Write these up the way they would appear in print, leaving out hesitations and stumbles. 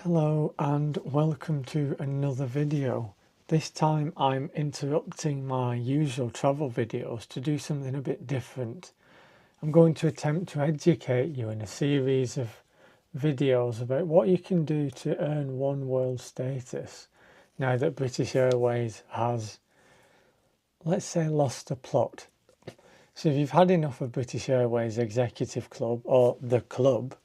Hello and welcome to another video. This time I'm interrupting my usual travel videos to do something a bit different. I'm going to attempt to educate you in a series of videos about what you can do to earn Oneworld status now that British Airways has, let's say, lost a plot. So if you've had enough of British Airways Executive Club or the club,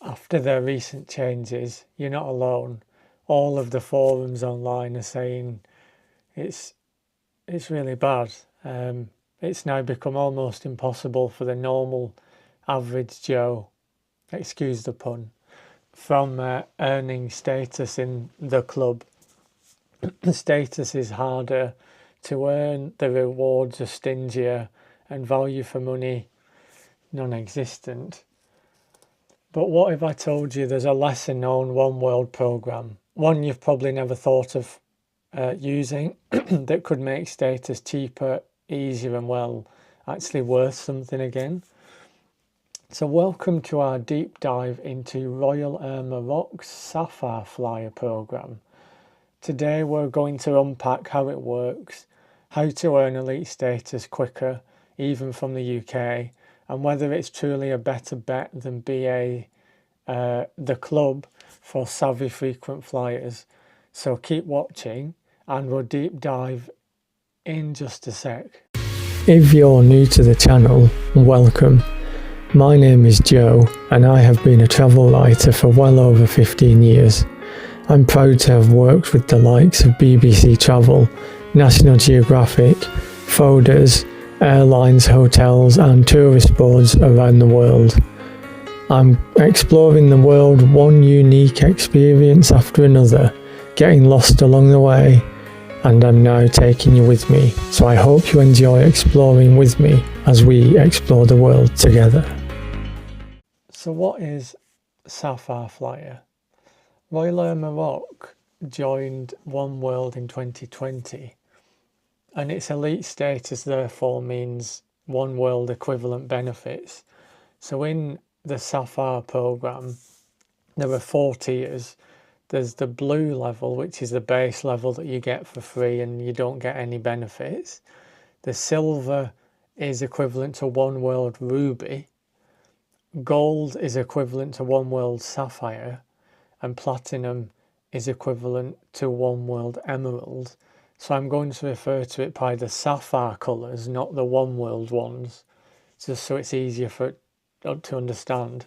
after their recent changes, you're not alone. All of the forums online are saying it's really bad. It's now become almost impossible for the normal average Joe, excuse the pun, from earning status in the club. The status is harder to earn, the rewards are stingier, and value for money non-existent. But what if I told you there's a lesser known Oneworld program, one you've probably never thought of using, that could make status cheaper, easier, and well, actually worth something again? So welcome to our deep dive into Royal Air Maroc'S Safar Flyer program. Today we're going to unpack how it works, how to earn elite status quicker, even from the UK, and whether it's truly a better bet than BA, the club, for savvy frequent flyers. So keep watching and we'll deep dive in just a sec. If you're new to the channel, welcome. My name is Joe and I have been a travel writer for well over 15 years. I'm proud to have worked with the likes of BBC Travel, National Geographic, folders, airlines, hotels and tourist boards around the world. I'm exploring the world one unique experience after another, getting lost along the way, and I'm now taking you with me. So I hope you enjoy exploring with me as we explore the world together. So what is Safar Flyer? Royal Air Maroc joined Oneworld in 2020. And its elite status therefore means Oneworld equivalent benefits. So in the Safar program, there are 4 tiers. There's the blue level, which is the base level that you get for free and you don't get any benefits. The silver is equivalent to Oneworld Ruby. Gold is equivalent to Oneworld Sapphire. And platinum is equivalent to Oneworld Emerald. So I'm going to refer to it by the Sapphire colours, not the Oneworld ones, just so it's easier to understand.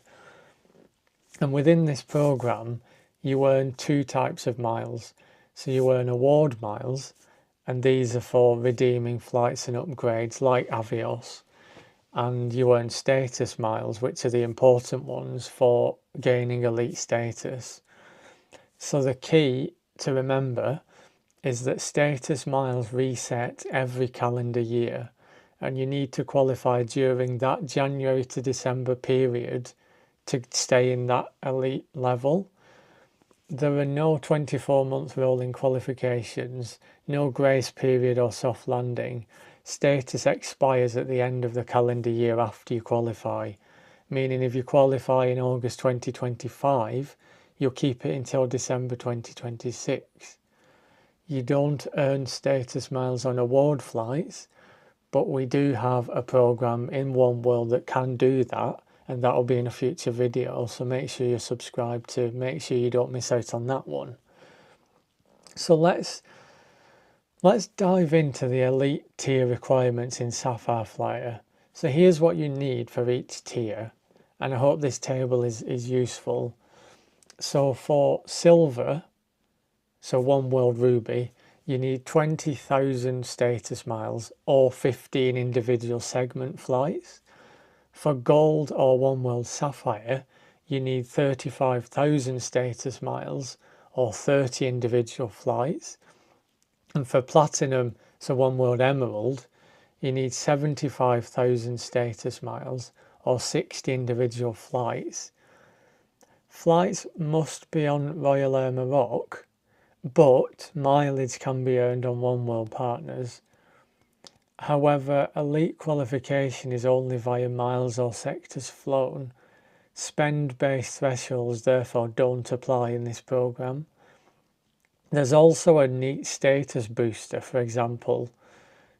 And within this programme, you earn 2 types of miles. So you earn award miles, and these are for redeeming flights and upgrades like Avios. And you earn status miles, which are the important ones for gaining elite status. So the key to remember is that status miles reset every calendar year, and you need to qualify during that January to December period to stay in that elite level. There are no 24-month rolling qualifications, no grace period or soft landing. Status expires at the end of the calendar year after you qualify, meaning if you qualify in August 2025, you'll keep it until December 2026. You don't earn status miles on award flights, but we do have a program in Oneworld that can do that, and that will be in a future video, so make sure you're subscribed to make sure you don't miss out on that one. So let's dive into the elite tier requirements in Safar Flyer. So here's what you need for each tier, and I hope this table is useful. So for silver, so Oneworld Ruby, you need 20,000 status miles or 15 individual segment flights. For gold or Oneworld Sapphire, you need 35,000 status miles or 30 individual flights. And for platinum, so Oneworld Emerald, you need 75,000 status miles or 60 individual flights. Flights must be on Royal Air Maroc, but mileage can be earned on Oneworld partners. However, elite qualification is only via miles or sectors flown. Spend-based thresholds therefore don't apply in this program. There's also a neat status booster, for example,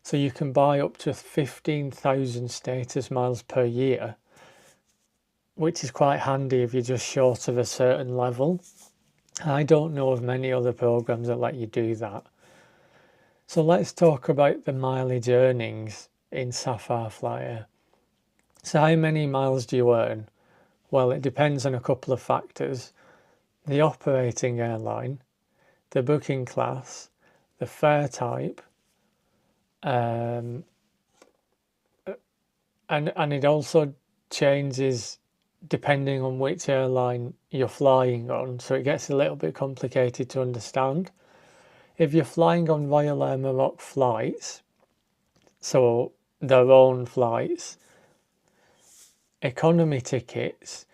so you can buy up to 15,000 status miles per year, which is quite handy if you're just short of a certain level. I don't know of many other programs that let you do that. So let's talk about the mileage earnings in Safar Flyer. So how many miles do you earn? Well, it depends on a couple of factors: the operating airline, the booking class, the fare type, and it also changes depending on which airline you're flying on, so it gets a little bit complicated to understand. If you're flying on Royal Air Maroc flights, so their own flights, economy tickets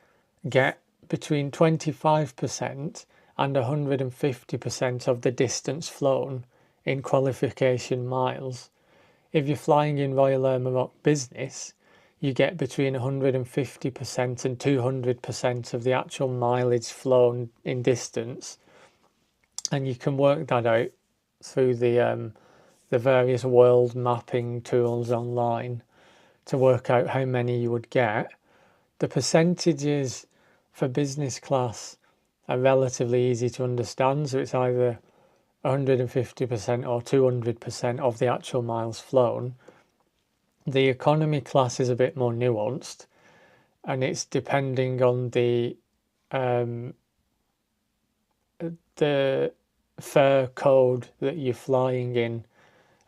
get between 25% and 150% of the distance flown in qualification miles. If you're flying in Royal Air Maroc Business, you get between 150% and 200% of the actual mileage flown in distance, and you can work that out through the various world mapping tools online to work out how many you would get. The percentages for business class are relatively easy to understand, so it's either 150% or 200% of the actual miles flown. The economy class is a bit more nuanced, and it's depending on the fare code that you're flying in,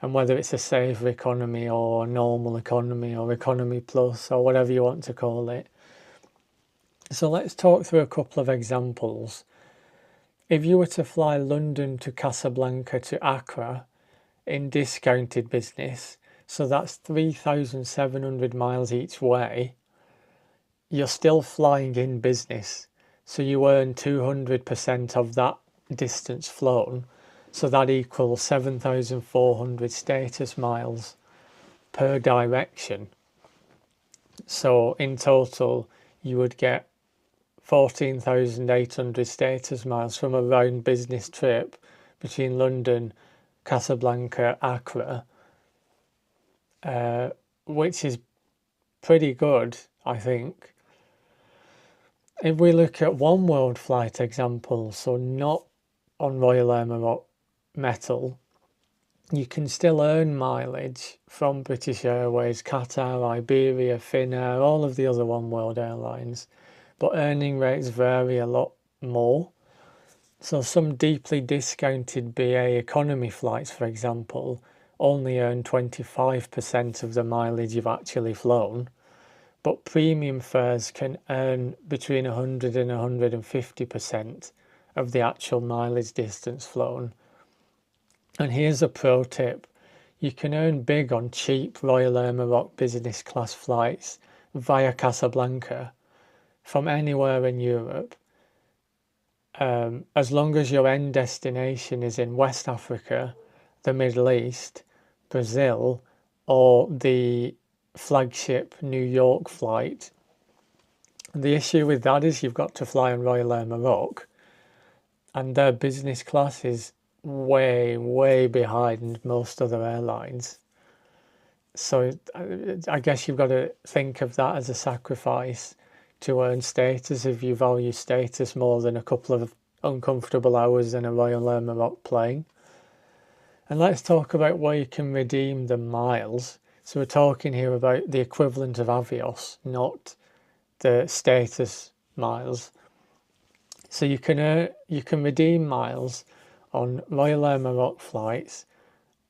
and whether it's a safer economy or normal economy or economy plus or whatever you want to call it. So let's talk through a couple of examples. If you were to fly London to Casablanca to Accra in discounted business, so that's 3,700 miles each way, you're still flying in business, so you earn 200% of that distance flown, so that equals 7,400 status miles per direction. So in total you would get 14,800 status miles from a round business trip between London, Casablanca, Accra, which is pretty good, I think. If we look at Oneworld flight example, so not on Royal Air Maroc metal, you can still earn mileage from British Airways, Qatar, Iberia, Finnair, all of the other Oneworld airlines, but earning rates vary a lot more. So some deeply discounted BA economy flights, for example, only earn 25% of the mileage you've actually flown, but premium fares can earn between 100 and 150% of the actual mileage distance flown. And here's a pro tip: you can earn big on cheap Royal Air Maroc business class flights via Casablanca from anywhere in Europe, as long as your end destination is in West Africa, the Middle East, Brazil, or the flagship New York flight. The issue with that is you've got to fly on Royal Air Maroc, and their business class is way behind most other airlines. So I guess you've got to think of that as a sacrifice to earn status if you value status more than a couple of uncomfortable hours in a Royal Air Maroc plane. And let's talk about where you can redeem the miles. So we're talking here about the equivalent of Avios, not the status miles. So you can redeem miles on Royal Air Maroc flights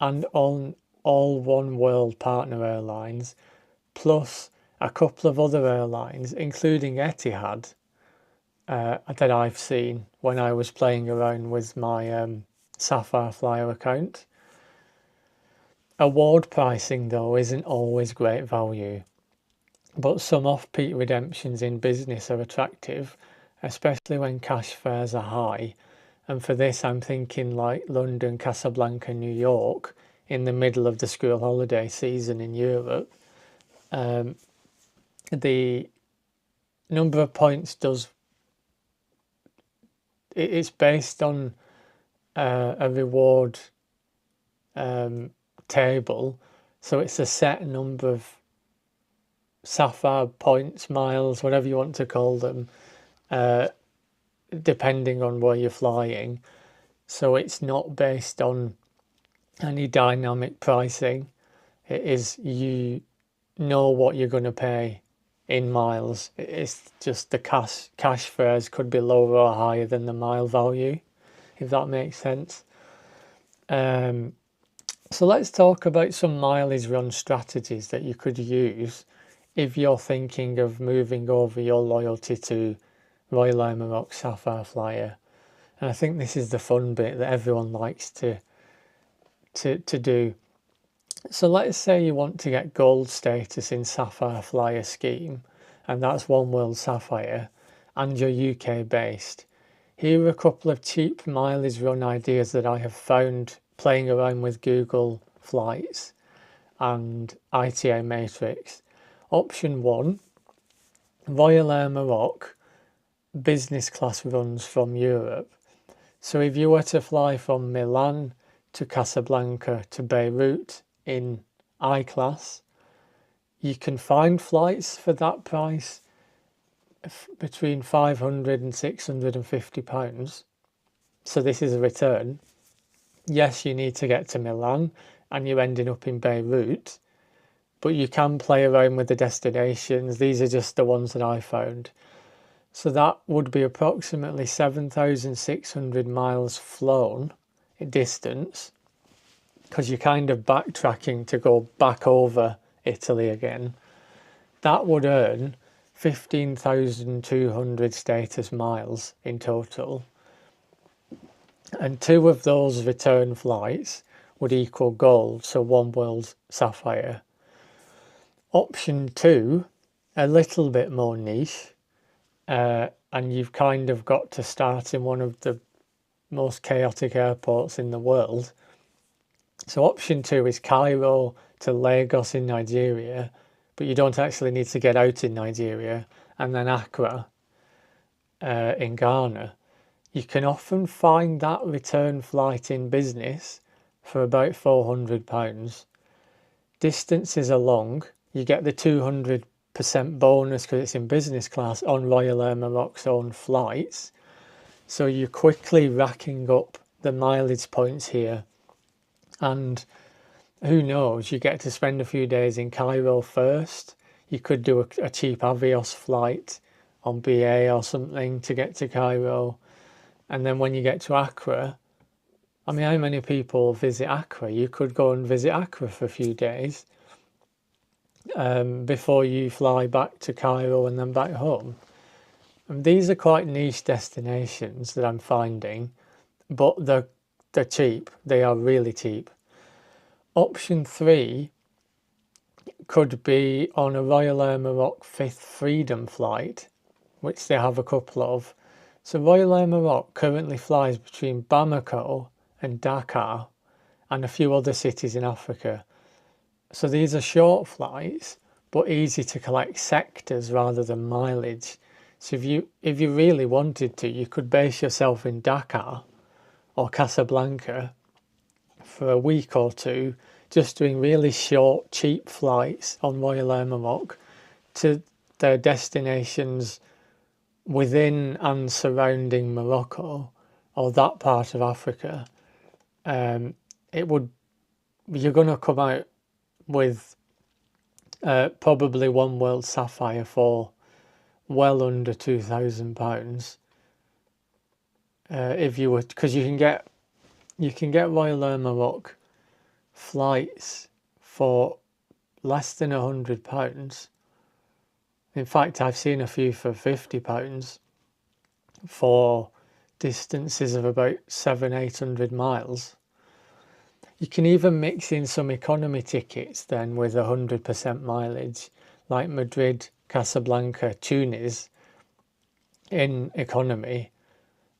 and on all Oneworld partner airlines, plus a couple of other airlines, including Etihad, that I've seen when I was playing around with my Safar Flyer account. Award pricing though isn't always great value, but some off-peak redemptions in business are attractive, especially when cash fares are high. And for this I'm thinking like London, Casablanca, New York in the middle of the school holiday season in Europe. The number of points it's based on a reward table, so it's a set number of Safar points, miles, whatever you want to call them, depending on where you're flying. So it's not based on any dynamic pricing. It is, you know what you're going to pay in miles. It's just the cash fares could be lower or higher than the mile value, if that makes sense. So let's talk about some mileage run strategies that you could use if you're thinking of moving over your loyalty to Royal Air Maroc Safar Flyer. And I think this is the fun bit that everyone likes to do. So let's say you want to get gold status in Safar Flyer scheme, and that's Oneworld Sapphire, and you're UK based. Here are a couple of cheap mileage run ideas that I have found playing around with Google Flights and ITA Matrix. Option 1, Royal Air Maroc business class runs from Europe. So if you were to fly from Milan to Casablanca to Beirut in I class, you can find flights for that price between £500 and £650. So this is a return. Yes, you need to get to Milan and you're ending up in Beirut, but you can play around with the destinations. These are just the ones that I found. So that would be approximately 7,600 miles flown in distance, because you're kind of backtracking to go back over Italy again. That would earn 15,200 status miles in total. And 2 of those return flights would equal gold, so Oneworld Sapphire. Option 2, a little bit more niche, and you've kind of got to start in one of the most chaotic airports in the world. So option 2 is Cairo to Lagos in Nigeria, but you don't actually need to get out in Nigeria, and then Accra in Ghana. You can often find that return flight in business for about £400. Distances are long. You get the 200% bonus because it's in business class on Royal Air Maroc's own flights. So you're quickly racking up the mileage points here. And who knows, you get to spend a few days in Cairo first. You could do a cheap Avios flight on BA or something to get to Cairo. And then when you get to Accra, I mean, how many people visit Accra? You could go and visit Accra for a few days before you fly back to Cairo and then back home. And these are quite niche destinations that I'm finding, but they're cheap. They are really cheap. Option 3 could be on a Royal Air Maroc 5th Freedom flight, which they have a couple of. So Royal Air Maroc currently flies between Bamako and Dakar and a few other cities in Africa. So these are short flights, but easy to collect sectors rather than mileage. So if you really wanted to, you could base yourself in Dakar or Casablanca for a week or two, just doing really short, cheap flights on Royal Air Maroc to their destinations within and surrounding Morocco or that part of Africa. You're going to come out with probably Oneworld Sapphire for well under £2,000. If you were, because you can get Royal Air Maroc flights for less than £100. In fact, I've seen a few for £50 for distances of about 700-800 miles. You can even mix in some economy tickets then with 100% mileage, like Madrid, Casablanca, Tunis in economy.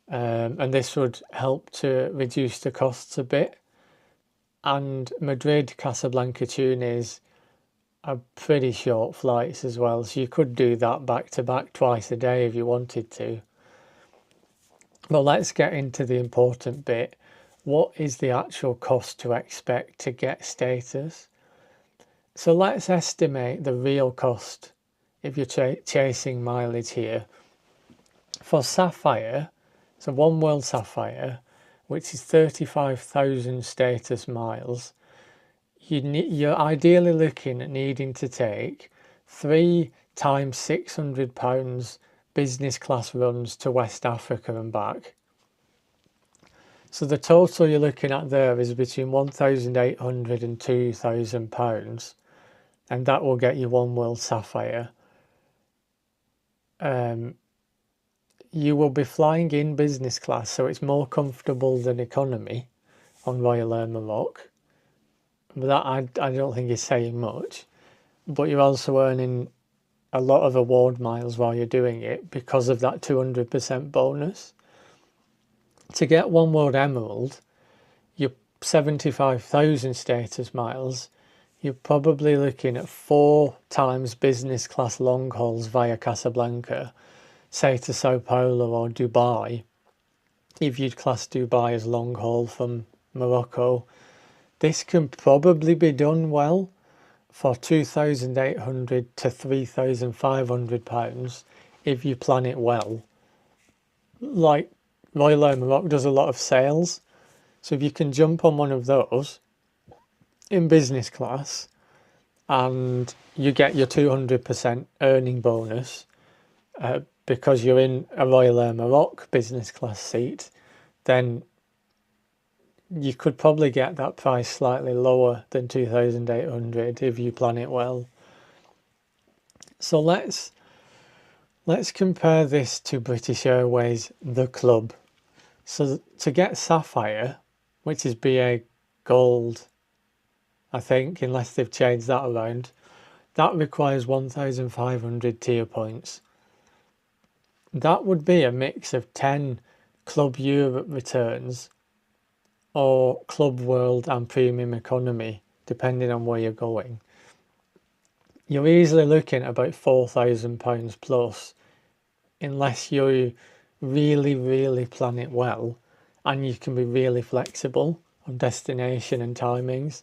And this would help to reduce the costs a bit. And Madrid, Casablanca, Tunis are pretty short flights as well, so you could do that back to back twice a day if you wanted to. But let's get into the important bit. What is the actual cost to expect to get status? So let's estimate the real cost if you're chasing mileage here. For Sapphire, so Oneworld Sapphire, which is 35,000 status miles, you're ideally looking at needing to take 3 times £600 business class runs to West Africa and back. So the total you're looking at there is between £1,800 and £2,000, and that will get you Oneworld Sapphire. You will be flying in business class, so it's more comfortable than economy on Royal Air Maroc. But that I don't think is saying much. But you're also earning a lot of award miles while you're doing it because of that 200% bonus. To get Oneworld Emerald, your 75,000 status miles, you're probably looking at 4 times business class long hauls via Casablanca, say to Sao Paulo or Dubai. If you'd class Dubai as long haul from Morocco, this can probably be done well for £2,800 to £3,500 if you plan it well. Like Royal Air Maroc does a lot of sales, so if you can jump on one of those in business class and you get your 200% earning bonus because you're in a Royal Air Maroc business class seat, then you could probably get that price slightly lower than 2,800 if you plan it well. So let's compare this to British Airways, the club. So to get Sapphire, which is BA Gold, I think, unless they've changed that around, that requires 1,500 tier points. That would be a mix of 10 Club Europe returns or Club World and Premium Economy, depending on where you're going. You're easily looking at about £4,000 plus, unless you really plan it well and you can be really flexible on destination and timings.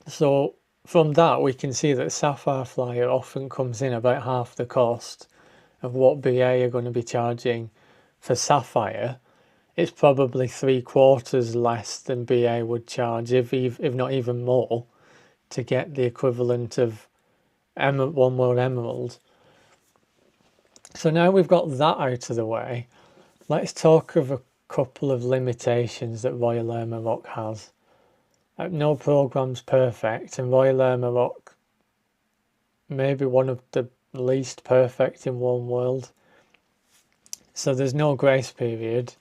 So from that we can see that Safar Flyer often comes in about half the cost of what BA are going to be charging for Sapphire. It's probably 3/4 less than BA would charge, if not even more, to get the equivalent of Oneworld Emerald. So now we've got that out of the way, let's talk of a couple of limitations that Royal Air Maroc has. No program's perfect, and Royal Air Maroc may be one of the least perfect in Oneworld. So there's no grace period.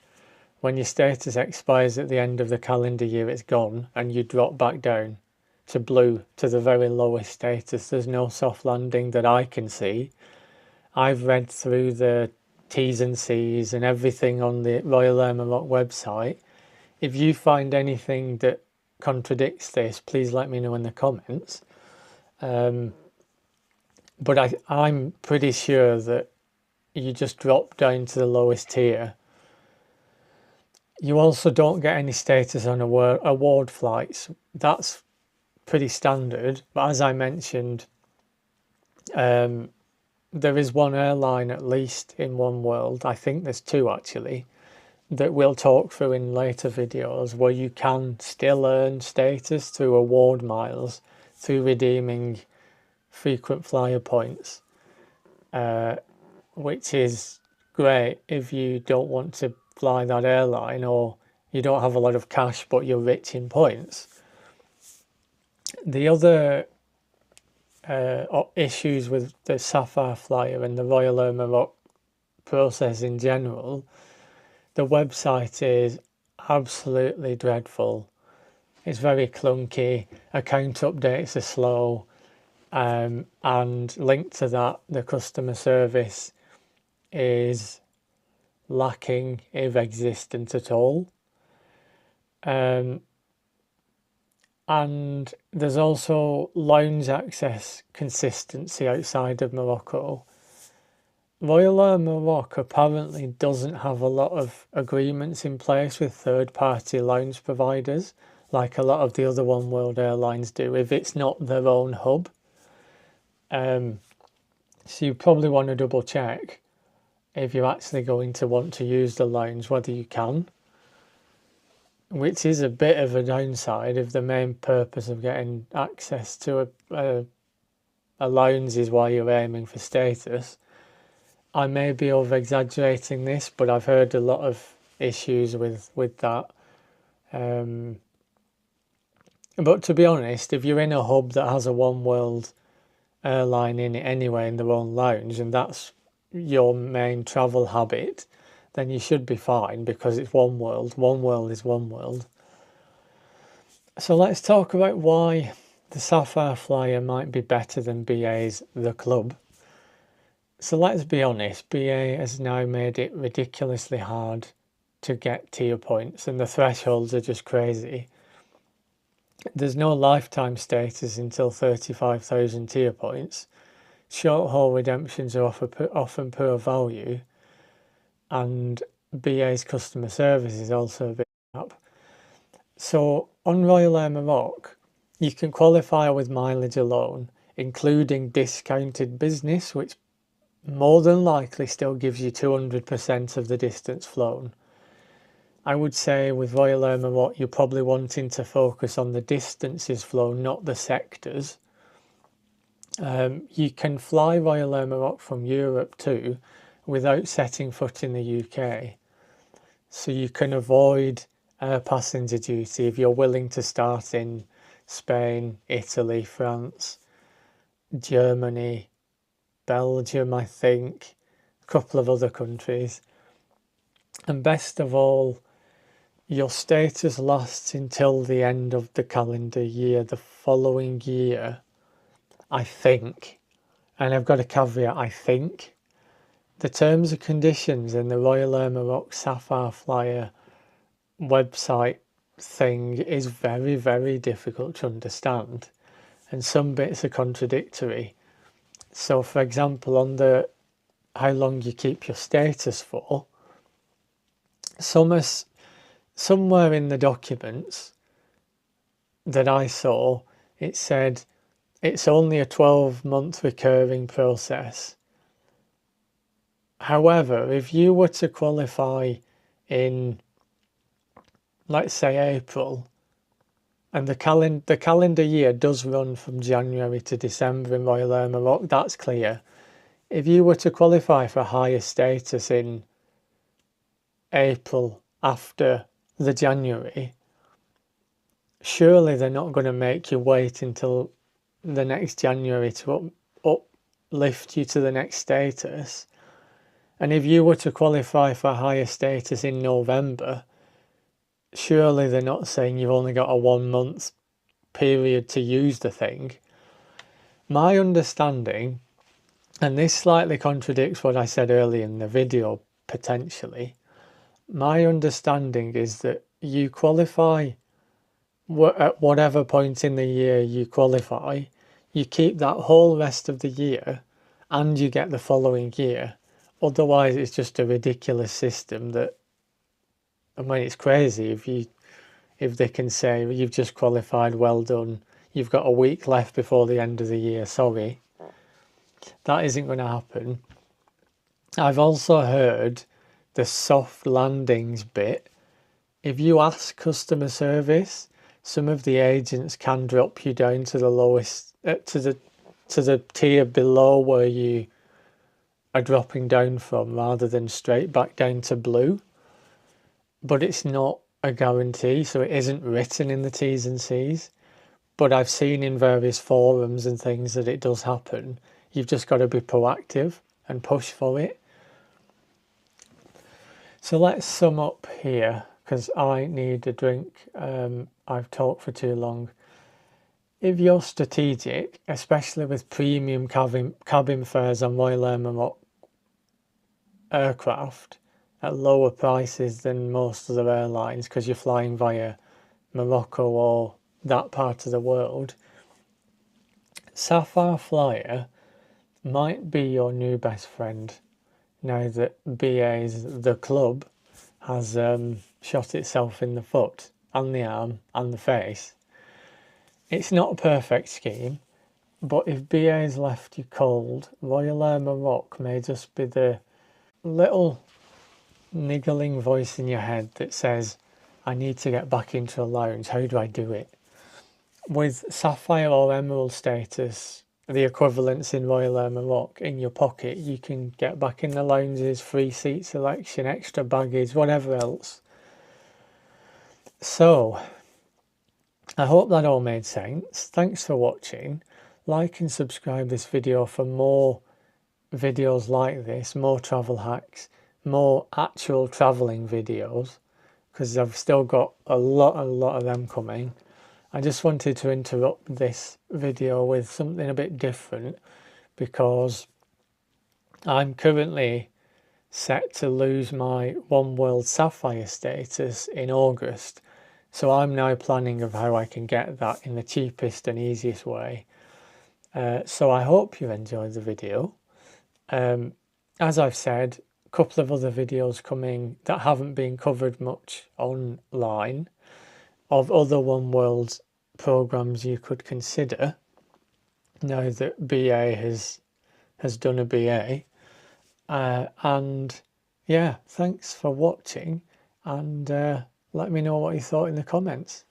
When your status expires at the end of the calendar year, it's gone and you drop back down to blue, to the very lowest status. There's no soft landing that I can see. I've read through the T's and C's and everything on the Royal Air Maroc website. If you find anything that contradicts this, please let me know in the comments. But I'm pretty sure that you just drop down to the lowest tier. You also don't get any status on award flights. That's pretty standard, but as I mentioned, there is one airline at least in Oneworld, I think there's 2 actually, that we'll talk through in later videos, where you can still earn status through award miles through redeeming frequent flyer points, which is great if you don't want to fly that airline or you don't have a lot of cash but you're rich in points. The other issues with the Safar Flyer and the Royal Air Maroc process in general, the website is absolutely dreadful. It's very clunky, account updates are slow, and linked to that, the customer service is lacking, if existent at all. and there's also lounge access consistency outside of Morocco. Royal Air Maroc apparently doesn't have a lot of agreements in place with third-party lounge providers, like a lot of the other Oneworld airlines do, if it's not their own hub. So you probably want to double check if you're actually going to want to use the lounge, whether you can, which is a bit of a downside if the main purpose of getting access to a lounge is why you're aiming for status. I may be over-exaggerating this, but I've heard a lot of issues with that. But to be honest, if you're in a hub that has a Oneworld airline in it anyway, in their own lounge, and that's your main travel habit, then you should be fine because it's Oneworld. Oneworld is Oneworld. So let's talk about why the Safar Flyer might be better than BA's The Club. So let's be honest, BA has now made it ridiculously hard to get tier points, and the thresholds are just crazy. There's no lifetime status until 35,000 tier points. Short haul redemptions are often poor value, and BA's customer service is also a bit crap. So on Royal Air Maroc, you can qualify with mileage alone, including discounted business, which more than likely still gives you 200% of the distance flown. I would say with Royal Air Maroc, you're probably wanting to focus on the distances flown, not the sectors. You can fly Royal Air Maroc from Europe too, without setting foot in the UK. So you can avoid air passenger duty if you're willing to start in Spain, Italy, France, Germany, Belgium, I think, a couple of other countries. And best of all, your status lasts until the end of the calendar year, the following year, I think. And I've got a caveat, I think. The terms and conditions in the Royal Air Maroc Safar Flyer website thing is very, very difficult to understand. And some bits are contradictory. So for example, on the how long you keep your status for, somewhere in the documents that I saw, it said it's only a 12-month recurring process. However, if you were to qualify in, let's say, April, and the calendar year does run from January to December in Royal Air Maroc, that's clear. If you were to qualify for higher status in April after the January, surely they're not going to make you wait until the next January to uplift you to the next status. And if you were to qualify for higher status in November, surely they're not saying you've only got a 1 month period to use the thing. My understanding, and this slightly contradicts what I said earlier in the video potentially, my understanding is that you qualify at whatever point in the year you qualify, you keep that whole rest of the year and you get the following year. Otherwise it's just a ridiculous system that, I mean, it's crazy if they can say you've just qualified, well done, you've got a week left before the end of the year, sorry. That isn't going to happen. I've also heard the soft landings bit. If you ask customer service, some of the agents can drop you down to the lowest, to the tier below where you are dropping down from, rather than straight back down to blue. But it's not a guarantee, so it isn't written in the T's and C's. But I've seen in various forums and things that it does happen. You've just got to be proactive and push for it. So let's sum up here, because I need a drink. I've talked for too long. If you're strategic, especially with premium cabin fares on Royal Air Maroc aircraft at lower prices than most other airlines, because you're flying via Morocco or that part of the world, Safar Flyer might be your new best friend now that BA's The Club has shot itself in the foot and the arm and the face. It's not a perfect scheme, but if BA's left you cold, Royal Air Maroc may just be the little niggling voice in your head that says, I need to get back into a lounge, how do I do it? With Sapphire or Emerald status, the equivalents in Royal Air Maroc, in your pocket, you can get back in the lounges, free seat selection, extra baggage, whatever else. So, I hope that all made sense. Thanks for watching. Like and subscribe this video for more videos like this, more travel hacks, more actual travelling videos, because I've still got a lot of them coming. I just wanted to interrupt this video with something a bit different because I'm currently set to lose my Oneworld Sapphire status in August. So I'm now planning of how I can get that in the cheapest and easiest way. So I hope you enjoyed the video. As I've said, a couple of other videos coming that haven't been covered much online of other Oneworld programs you could consider now that BA has done a BA. And yeah, thanks for watching, and let me know what you thought in the comments.